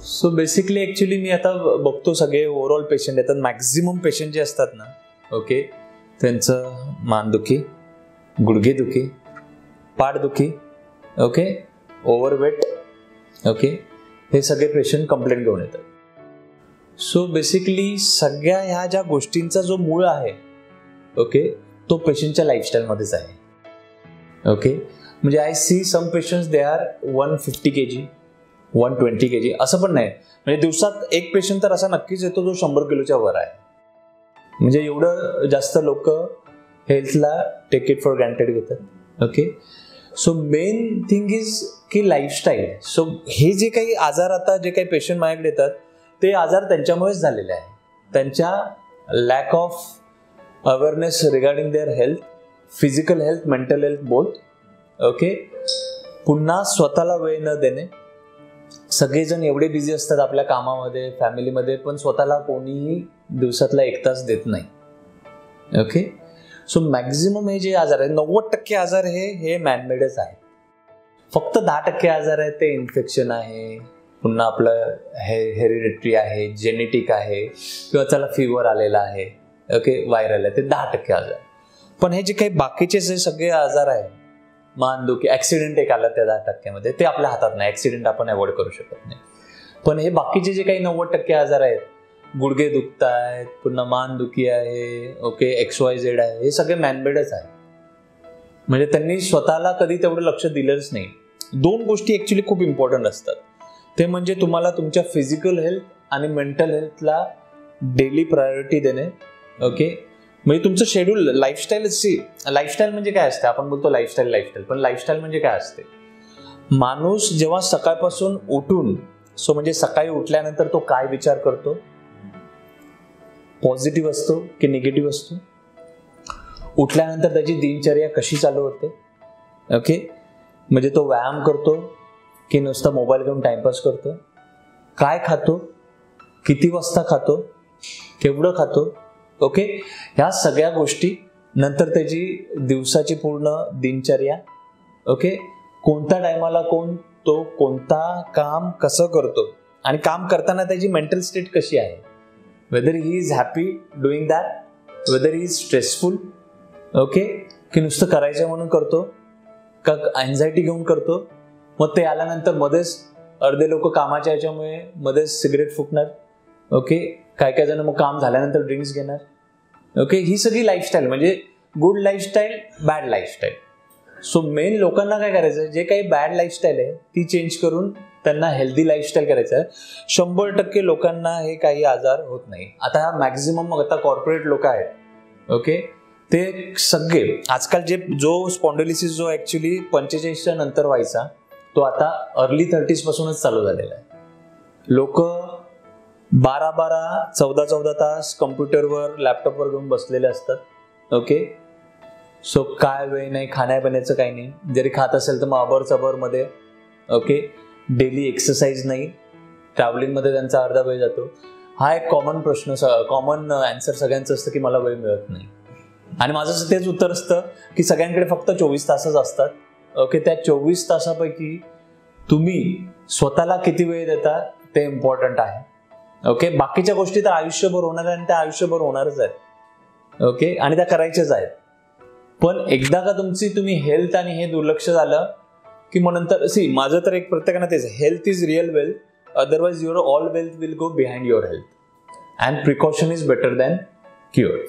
So basically actually मी आता बघतो सगळे ओव्हरऑल पेशंट येतात, मॅक्झिमम पेशंट जे असतात ना, ओके, त्यांचं मानदुखी, गुडघेदुखी, पाठदुखी, ओके, ओव्हरवेट, ओके, हे सगळे पेशंट कंप्लेंट घेऊन येतात. सो बेसिकली सगळ्या ह्या ज्या गोष्टींचा जो मूळ आहे, ओके, तो पेशंटच्या लाईफस्टाईलमध्येच आहे. ओके, म्हणजे I see some patients they are 150 kg, 120 kg, असं पण नाही. म्हणजे दिवसात एक पेशंट तर असा नक्कीच येतो जो 100 किलोच्या वर आहे. म्हणजे एवढं जास्त लोक हेल्थला टेक इट फॉर ग्रँटेड घेतात. Okay, so main thing is की लाईफस्टाईल. सो हे जे काही आजार आता जे काही पेशंट माझ्याकडे येतात ते आजार त्यांच्यामुळेच झालेले आहे. त्यांच्या lack of awareness regarding their health, physical health, mental health both. Okay, पुन्हा स्वतःला वेळ न देणे. सगळेजण एवढे बिझी असतात आपल्या कामामध्ये, फॅमिलीमध्ये, पण स्वतःला कोणीही दिवसातला 1 तास देत नाही. ओके, सो मॅक्झिमम हे जे आजार आहेत, 90% आजार हे मॅनमेडच आहेत. फक्त 10% आजार आहेत ते इन्फेक्शन आहे, पुन्हा आपलं हेरिडिटरी आहे, जेनेटिक आहे, किंवा त्याला फिवर आलेला आहे, ओके, व्हायरल आहे, ते 10% आजार. पण हे जे काही बाकीचे जे सगळे आजार आहेत, मानदुखी, ऍक्सिडेंट एक आला त्या 10% ते आपल्या हातात नाही, ऍक्सिडेंट आपण अवॉइड करू शकत नाही. पण हे बाकीचे जे काही 90% आजार आहेत, गुडघे दुखत आहेत, पुन्हा मानदुखी आहे, ओके, XYZ आहे, हे सगळे मॅनमेडच आहे. म्हणजे त्यांनी स्वतःला कधी तेवढं लक्ष दिलंच नाही. 2 गोष्टी ऍक्च्युली खूप इम्पॉर्टंट असतात. ते म्हणजे तुम्हाला तुमच्या फिजिकल हेल्थ आणि मेंटल हेल्थला डेली प्रायोरिटी देणे. ओके, म्हणजे तुमचं शेड्यूल, लाईफस्टाईल म्हणजे काय असते? आपण बोलतो लाईफस्टाईल, पण लाईफस्टाईल म्हणजे काय असते? माणूस जेव्हा सकाळपासून उठून, सो म्हणजे सकाळी उठल्यानंतर तो काय विचार करतो, पॉझिटिव्ह असतो की निगेटिव्ह असतो, उठल्यानंतर त्याची दिनचर्या कशी चालू होते, ओके, म्हणजे तो व्यायाम करतो की नुसता मोबाईल घेऊन टाइमपास करतो, काय खातो, किती वाजता खातो, केवढं खातो, ओके, ह्या सगळ्या गोष्टी, नंतर त्याची दिवसाची पूर्ण दिनचर्या, ओके, कोणत्या टायमाला तो कोणता काम कसं करतो, आणि काम करताना त्याची मेंटल स्टेट कशी आहे, weather he is happy doing that, weather he is stressful, okay, की नुसतं करायचं म्हणून करतो का अँझायटी घेऊन करतो. मग ते आल्यानंतर मध्येच अर्धे लोक कामाच्या ह्याच्यामुळे मध्येच सिगरेट फुकणार, ओके, काय जण मग काम झाल्यानंतर ड्रिंक्स घेणार. ओके, ही सगळी लाईफस्टाईल, म्हणजे good lifestyle, bad lifestyle. So main लोकांना काय करायचं, जे काही बॅड लाईफस्टाईल आहे ती चेंज करून त्यांना हेल्दी लाईफस्टाईल करायचं आहे. 100% लोकांना हे काही आजार होत नाही. आता हा मॅक्झिमम आता कॉर्पोरेट लोक आहेत, ओके, ते सगळे आजकाल जो स्पॉन्डिलिसिस जो ऍक्च्युली 45च्या नंतर व्हायचा, तो आता अर्ली 30s पासूनच चालू झालेला आहे. लोक 12-12, 14-14 तास कम्प्युटरवर, लॅपटॉपवर घेऊन बसलेले असतात. ओके, सो काय वेळ नाही, खाण्यापिण्याचं काही नाही. जरी खात असेल तर मग अबरचबरमध्ये, ओके, डेली एक्सरसाइज नाही, ट्रॅव्हलिंगमध्ये त्यांचा अर्धा वेळ जातो. हा एक कॉमन आन्सर सगळ्यांचं असतं की मला वेळ मिळत नाही. आणि माझं तेच उत्तर असतं की सगळ्यांकडे फक्त 24 तासच असतात. ओके, त्या 24 तासापैकी तुम्ही स्वतःला किती वेळ देता ते इम्पॉर्टंट आहे. ओके, बाकीच्या गोष्टी तर आयुष्यभर होणार आहे आणि त्या आयुष्यभर होणारच आहेत. ओके, आणि त्या करायच्याच आहेत. पण एकदा का तुम्ही हेल्थ आणि हे दुर्लक्ष झालं की मग नंतर माझं तर एक प्रत्येकानं तेच, health is real wealth, otherwise your all wealth will go behind your health, and precaution is better than cure.